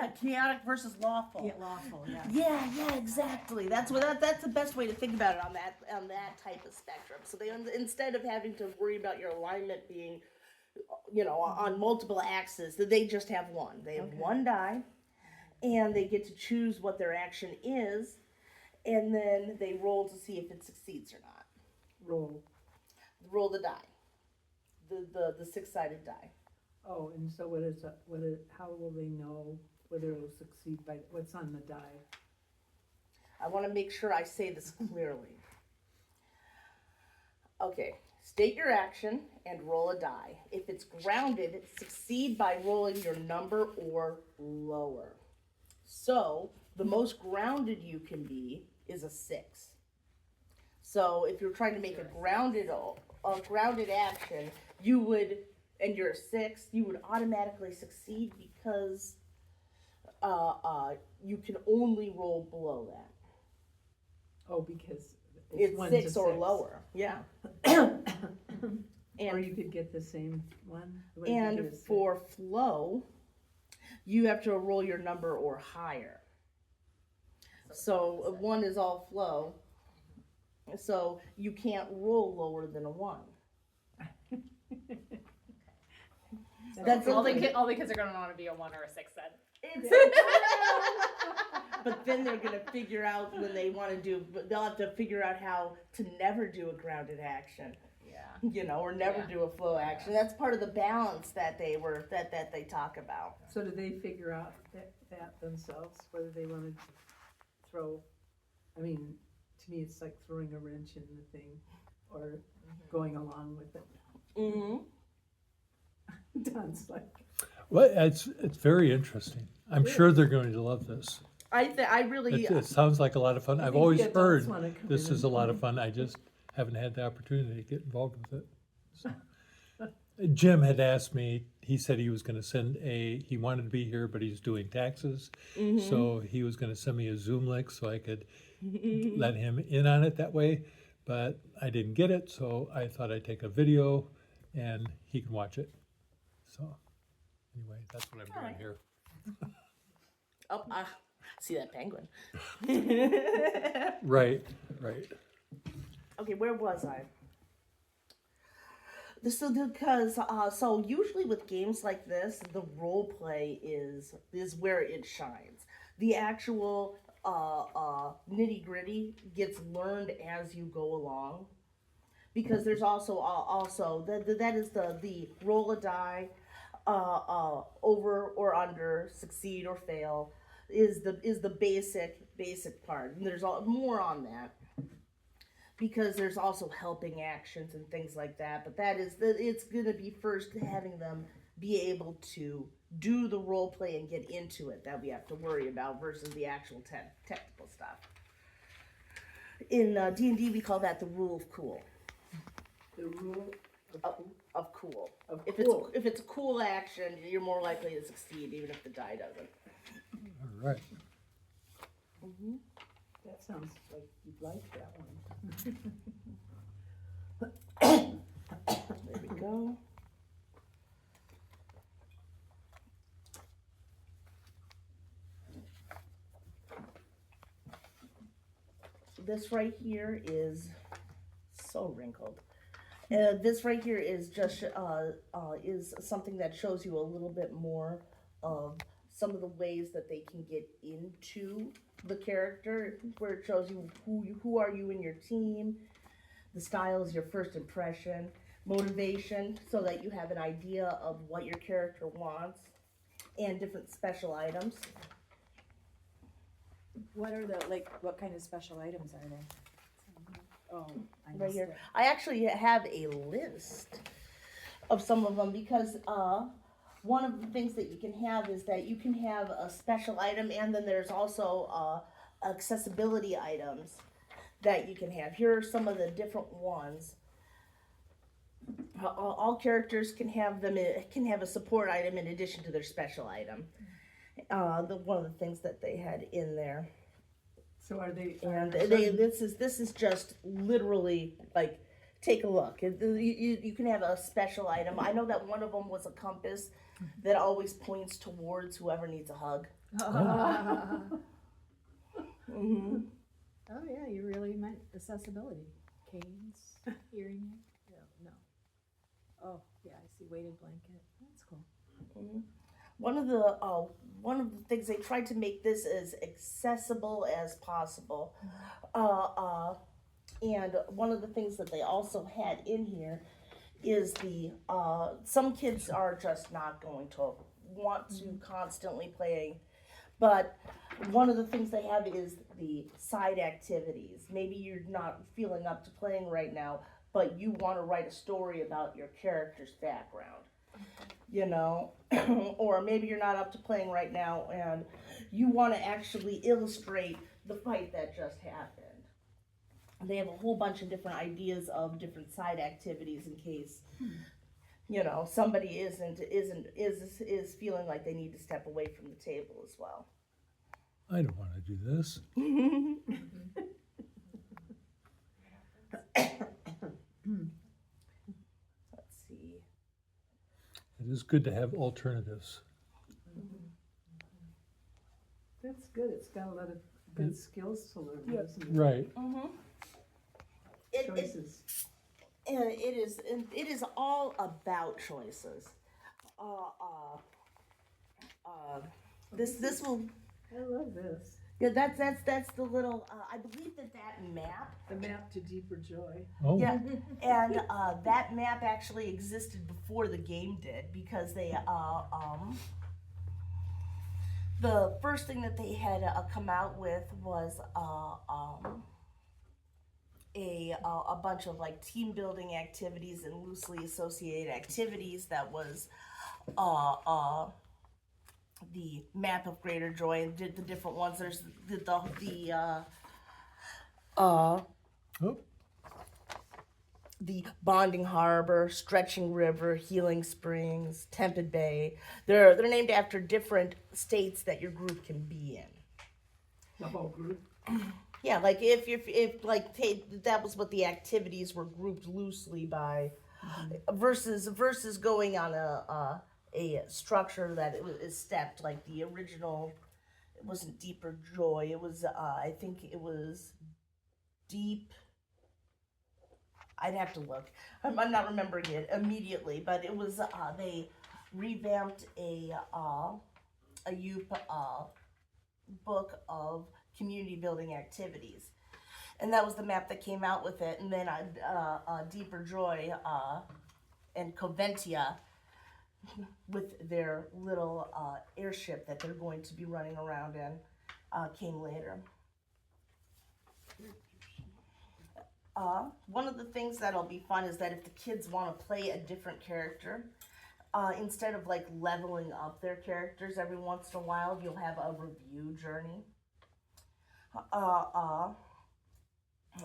Yeah, chaotic versus lawful. Yeah, lawful, yeah. Yeah, exactly. That's the best way to think about it on that type of spectrum. So they instead of having to worry about your alignment being, on multiple axes, that they just have one. They have one die, and they get to choose what their action is, and then they roll to see if it succeeds or not. Roll the die. The 6-sided die. Oh, and so how will they know whether it'll succeed by what's on the die? I want to make sure I say this clearly. Okay, state your action and roll a die. If it's grounded, succeed by rolling your number or lower. So the most grounded you can be is a 6. So if you're trying to make a grounded action, you would, and you're a 6, you would automatically succeed because you can only roll below that. Oh, because it's 1 6 to or 6. lower. Yeah. Or you could get the same one. And for flow, you have to roll your number or higher. So 1 is all flow. So you can't roll lower than a 1. That's all the kids are going to want to be a 1 or a 6 then. But then they're going to figure out when they want to do, they'll have to figure out how to never do a grounded action. Yeah. Or never do a flow action. That's part of the balance that they talk about. So do they figure out that themselves, whether they want to throw, I mean, to me it's like throwing a wrench in the thing or going along with it. Mm-hmm. Don's like. Well, it's very interesting. I'm sure they're going to love this. I really. It sounds like a lot of fun. I've always heard this is a lot and- of fun. I just haven't had the opportunity to get involved with it. So. Jim had asked me, he said he was going to he wanted to be here, but he's doing taxes. Mm-hmm. So he was going to send me a Zoom link so I could let him in on it that way. But I didn't get it, so I thought I'd take a video and he can watch it. So anyway, that's what I'm doing here. Oh, see that penguin. Right. Okay, where was I? This is because so usually with games like this, the role play is where it shines. The actual nitty gritty gets learned as you go along, because there's also that is the roll a die, over or under, succeed or fail, is the basic part. And there's more on that, because there's also helping actions and things like that. But it's going to be first having them be able to do the role play and get into it that we have to worry about versus the actual technical stuff. In D&D, we call that the rule of cool. The rule Of cool. of If cool. it's a cool action, you're more likely to succeed, even if the die doesn't. All right. Mm-hmm. That sounds like you'd like that one. There we go. This right here is so wrinkled. This right here is just is something that shows you a little bit more of some of the ways that they can get into the character, where it shows you who are you in your team. The style is your first impression, motivation, so that you have an idea of what your character wants, and different special items. What are what kind of special items are there? Oh, I Right missed here. it. I actually have a list of some of them, because one of the things that you can have is that you can have a special item, and then there's also accessibility items that you can have. Here are some of the different ones. All characters can have a support item in addition to their special item. One of the things that they had in there. So are they? And this is just literally like take a look. You can have a special item. I know that one of them was a compass that always points towards whoever needs a hug. Mm-hmm. Oh, yeah, you really meant accessibility. Canes, hearing aid, no. Oh, yeah, I see weighted blanket. That's cool. Mm-hmm. One of the things they tried to make this as accessible as possible. And one of the things that they also had in here is some kids are just not going to want to constantly play, but one of the things they have is the side activities. Maybe you're not feeling up to playing right now, but you want to write a story about your character's background, you know, or maybe you're not up to playing right now and you want to actually illustrate the fight that just happened. They have a whole bunch of different ideas of different side activities in case, you know, somebody is feeling like they need to step away from the table as well. I don't want to do this. Let's see. It is good to have alternatives. That's good, it's got a lot of good skills to learn, doesn't it? Right. Mm-hmm. Choices. It is all about choices. This will. I love this. Yeah, that's the little. I believe that map. The map to deeper joy. Oh, Yeah, and that map actually existed before the game did because they the first thing that they had come out with was a bunch of like team building activities and loosely associated activities that was the map of greater joy and did the different ones. There's the Bonding Harbor, Stretching River, Healing Springs, Tepid Bay. They're named after different states that your group can be in. The whole group. Yeah, like if like that was what the activities were grouped loosely by, versus going on a structure that is stepped like the original. It wasn't Deeper Joy. It was I think it was Deep. I'd have to look. I'm not remembering it immediately, but it was they revamped a BUUF book of community building activities, and that was the map that came out with it. And then Deeper Joy and Coventia with their little airship that they're going to be running around in came later. One of the things that'll be fun is that if the kids want to play a different character, instead of like leveling up their characters every once in a while, you'll have a review journey.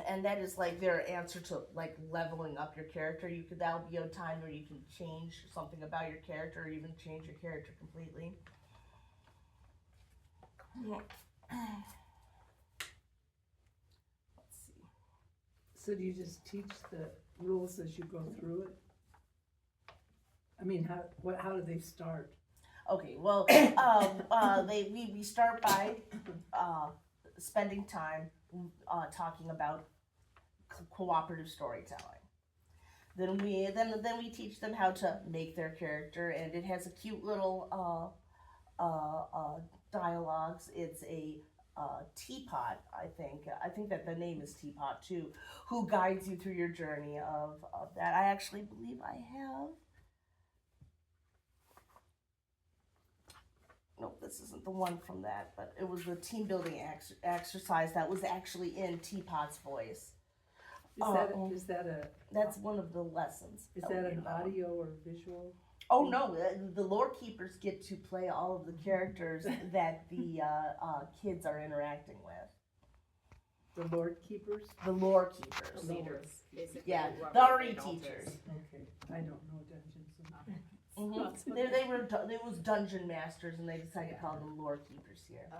And that is like their answer to like leveling up your character. That'll be a time where you can change something about your character or even change your character completely. So do you just teach the rules as you go through it? I mean, how do they start? Okay, well, we start by spending time talking about cooperative storytelling. Then we teach them how to make their character, and it has a cute little dialogues. It's a teapot, I think that the name is Teapot too, who guides you through your journey of that. I actually believe I have. No, this isn't the one from that, but it was the team building exercise that was actually in Teapot's voice. Is that a? That's one of the lessons. Is that an audio or visual? Oh no, the lore keepers get to play all of the characters that the kids are interacting with. The Lord Keepers? The lore keepers. The leaders, basically. Yeah, whoever the RE trained altars. teachers. Okay, I don't know Dungeons and They were it was dungeon masters, and they decided to call them lore keepers here.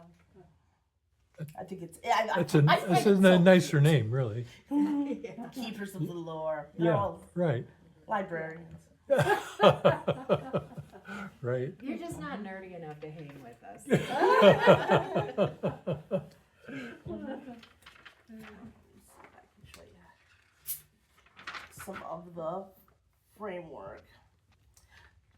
I think it's. It's I find it's it a so nicer cute. name, really. Yeah. Keepers of the lore. They're Yeah, all right. librarians. Right. You're just not nerdy enough to hang with us. Some of the framework.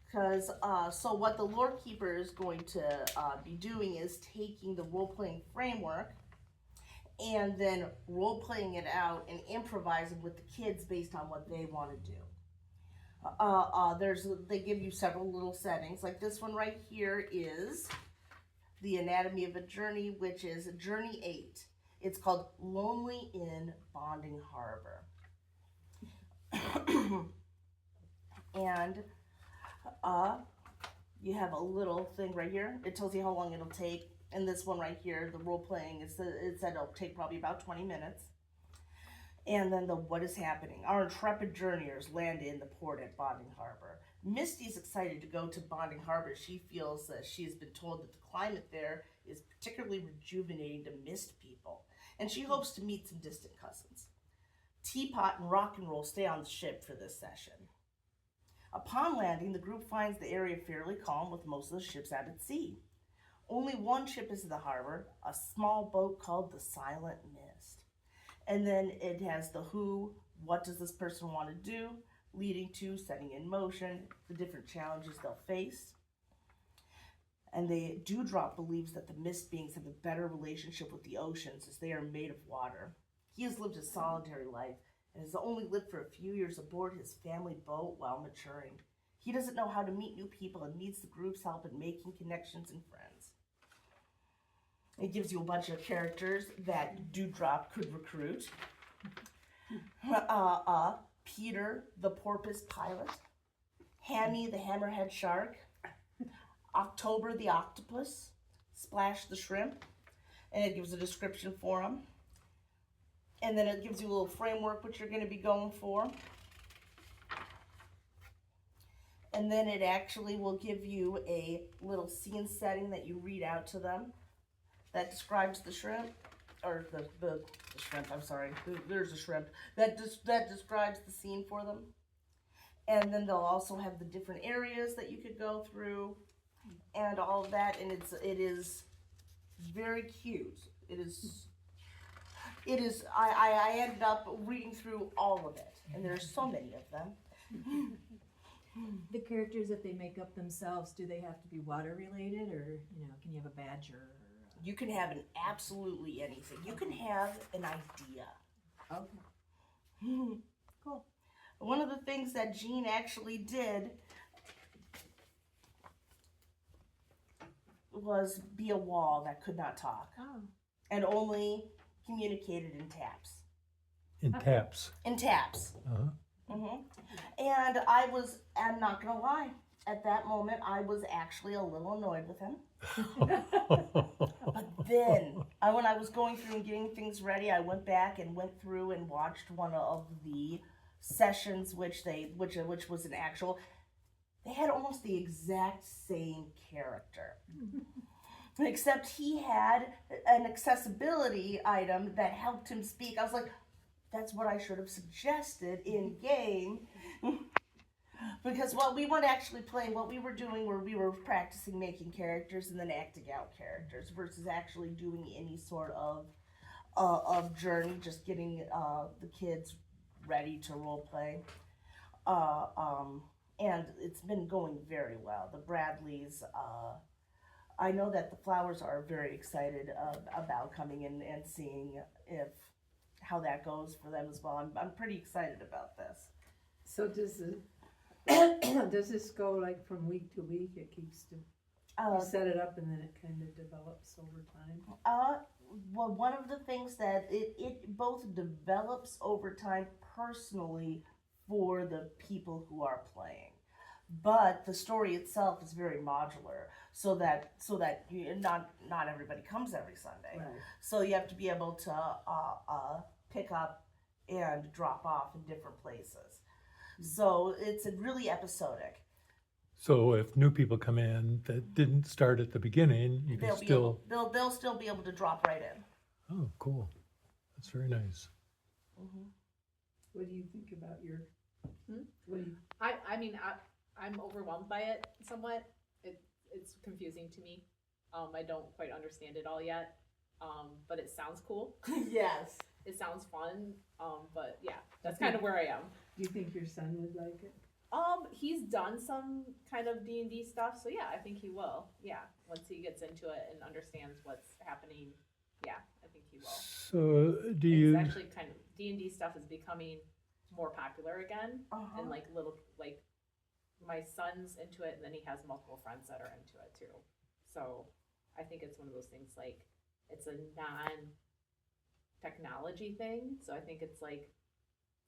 Because, so what the lore keeper is going to be doing is taking the role-playing framework and then role-playing it out and improvising with the kids based on what they want to do. They give you several little settings. Like this one right here is the Anatomy of a Journey, which is Journey 8. It's called Lonely in Bonding Harbor. And you have a little thing right here. It tells you how long it'll take. And this one right here, the role playing, it said it'll take probably about 20 minutes. And then what is happening? Our intrepid journeyers land in the port at Bonding Harbor. Misty's excited to go to Bonding Harbor. She feels that she has been told that the climate there is particularly rejuvenating to mist people. And she hopes to meet some distant cousins. Teapot and Rock and Roll stay on the ship for this session. Upon landing, the group finds the area fairly calm with most of the ships out at sea. Only one ship is in the harbor, a small boat called the Silent Mist. And then it has the who, what does this person want to do, leading to setting in motion, the different challenges they'll face. And the Dewdrop believes that the mist beings have a better relationship with the oceans as they are made of water. He has lived a solitary life and has only lived for a few years aboard his family boat while maturing. He doesn't know how to meet new people and needs the group's help in making connections and friends. It gives you a bunch of characters that Dewdrop could recruit. Peter, the porpoise pilot. Hammy, the hammerhead shark. October, the octopus. Splash, the shrimp. And it gives a description for them. And then it gives you a little framework what you're going to be going for. And then it actually will give you a little scene setting that you read out to them that describes the shrimp, or the shrimp, I'm sorry, there's a shrimp, that describes the scene for them. And then they'll also have the different areas that you could go through and all of that, and it is very cute. It is, I ended up reading through all of it, and there's so many of them. The characters, if they make up themselves, do they have to be water related, or can you have a badger? Or You can have absolutely anything. You can have an idea. Okay. Cool. One of the things that Jean actually did was be a wall that could not talk Oh. and only communicated in taps. In taps. In taps. Uh-huh. And I'm not gonna lie, at that moment I was actually a little annoyed with him. But then, when I was going through and getting things ready, I went back and went through and watched one of the sessions, which was an actual. They had almost the exact same character, except he had an accessibility item that helped him speak. I was like, that's what I should have suggested in game. Because what we weren't actually playing, what we were doing were we were practicing making characters and then acting out characters versus actually doing any sort of journey, just getting the kids ready to role play. And it's been going very well. The Bradleys, I know that the Flowers are very excited about coming in and seeing how that goes for them as well. I'm pretty excited about this. So does this go like from week to week? It keeps you set it up and then it kind of develops over time? Well, one of the things that it both develops over time personally for the people who are playing, but the story itself is very modular, so that not everybody comes every Sunday. Right. So you have to be able to pick up and drop off in different places. So it's really episodic. So if new people come in that didn't start at the beginning, you can still. They'll still be able to drop right in. Oh, cool. That's very nice. What do you think about your, what do you, I mean, I'm overwhelmed by it somewhat. It's confusing to me. I don't quite understand it all yet. But it sounds cool. Yes. It sounds fun. But yeah, that's kind of where I am. do you think your son would like it? He's done some kind of D&D stuff, so yeah, I think he will. Yeah, once he gets into it and understands what's happening, yeah, I think he will. So do you? It's actually kind of D&D stuff is becoming more popular again, and like my son's into it, and then he has multiple friends that are into it too. So I think it's one of those things like it's a non-technology thing, so I think it's like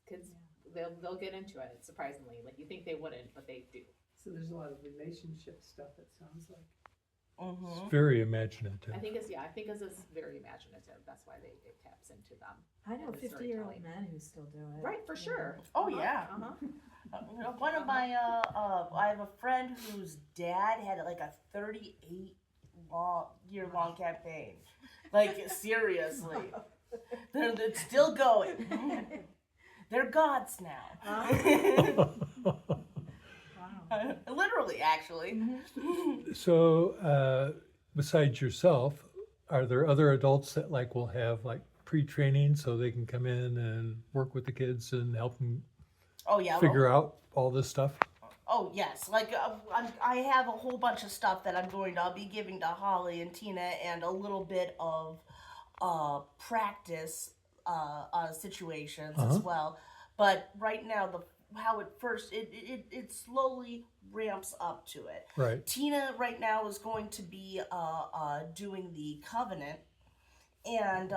kids. They'll get into it, surprisingly. Like, you think they wouldn't, but they do. So there's a lot of relationship stuff, it sounds like. It's very imaginative. I think it's very imaginative. That's why it taps into them. I know And the 50-year-old storytelling. men who still do it. Right, for sure. Oh yeah. One of my I have a friend whose dad had like a 38-year-long campaign. Like, seriously. It's still going. They're gods now. Wow. Literally, actually. So besides yourself, are there other adults that like will have like pre-training so they can come in and work with the kids and help them Oh yeah. figure out all this stuff? Oh yes, like I have a whole bunch of stuff that I'll be giving to Holly and Tina, and a little bit of practice situations as well. But right now, how it slowly ramps up to it. Right. Tina right now is going to be doing the Covenant, and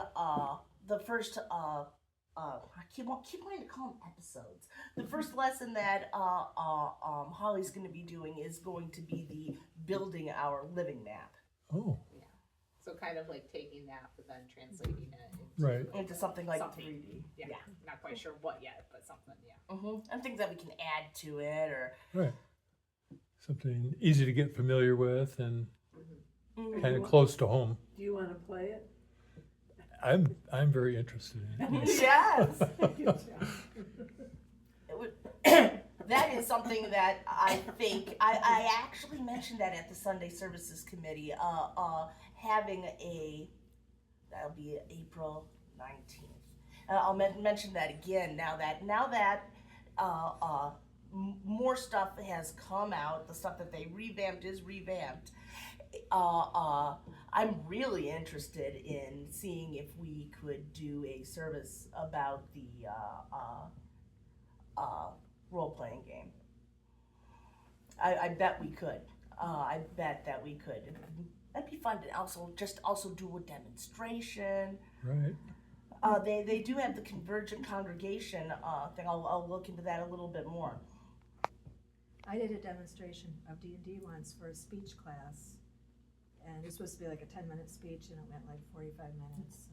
the first I keep wanting to call them episodes. The first lesson that Holly's going to be doing is going to be the building our living map. Oh. Yeah. So kind of like taking that, but then translating it Right. Into something like Something. 3D. Yeah. Not quite sure what yet, but something. Yeah. And things that we can add to it, or Right. Something easy to get familiar with and kind of Mhm. close to home. Do you want to play it? I'm very interested in it. yes. Good job. That is something that I think I actually mentioned that at the Sunday Services Committee. Having that'll be April 19th. I'll mention that again now that more stuff has come out. The stuff that they revamped is revamped. I'm really interested in seeing if we could do a service about the role-playing game. I bet we could. I bet that we could. That'd be fun to also do a demonstration. Right. They do have the Convergent Congregation thing. I'll look into that a little bit more. I did a demonstration of D&D once for a speech class, and it was supposed to be like a 10-minute speech, and it went like 45 minutes.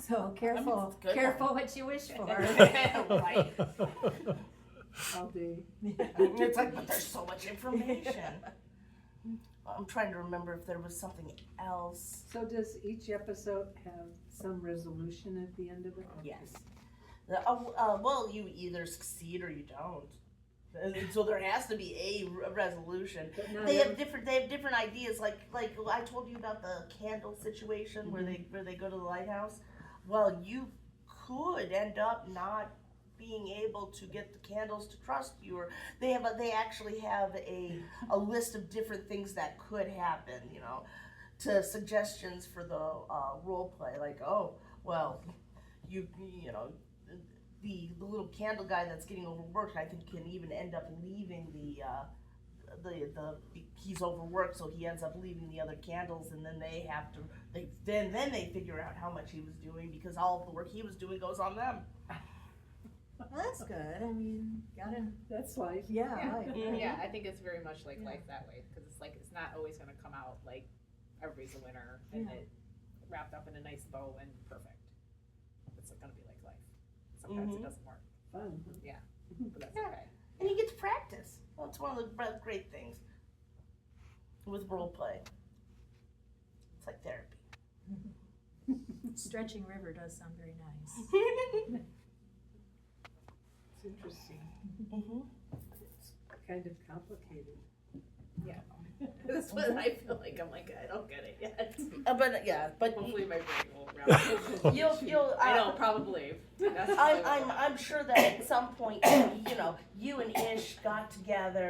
So careful, Good careful what you wish for. Right. All day. It's like, but there's so much information. I'm trying to remember if there was something else. So does each episode have some resolution at the end of it? Yes. Well, you either succeed or you don't. So there has to be a resolution. But not They have every- different ideas. Like I told you about the candle situation where they go to the lighthouse. Well, you could end up not being able to get the candles to trust you, or they actually have a list of different things that could happen. To suggestions for the role play. Like, oh well, you know. The little candle guy that's getting overworked, I think, can even end up leaving he's overworked, so he ends up leaving the other candles, and then they figure out how much he was doing, because all of the work he was doing goes on them. Well, that's good. I mean, That's life. yeah. Yeah. Right. Yeah, I think it's very much like life that way, because it's like it's not always going to come out like everybody's a winner and it wrapped up in a nice bow and perfect. It's going to be like life. Sometimes it doesn't work. Fun. Yeah, but that's okay. and you get to practice. Well, it's one of the great things with role play. It's like therapy. Stretching River does sound very nice. It's interesting, Mm-hmm. kind of complicated. That's what I feel like. I'm like, I don't get it yet. But yeah, but Hopefully my brain will wrap it. you'll. I know, probably. That's I'm sure that at some point, you know, you and Ish got together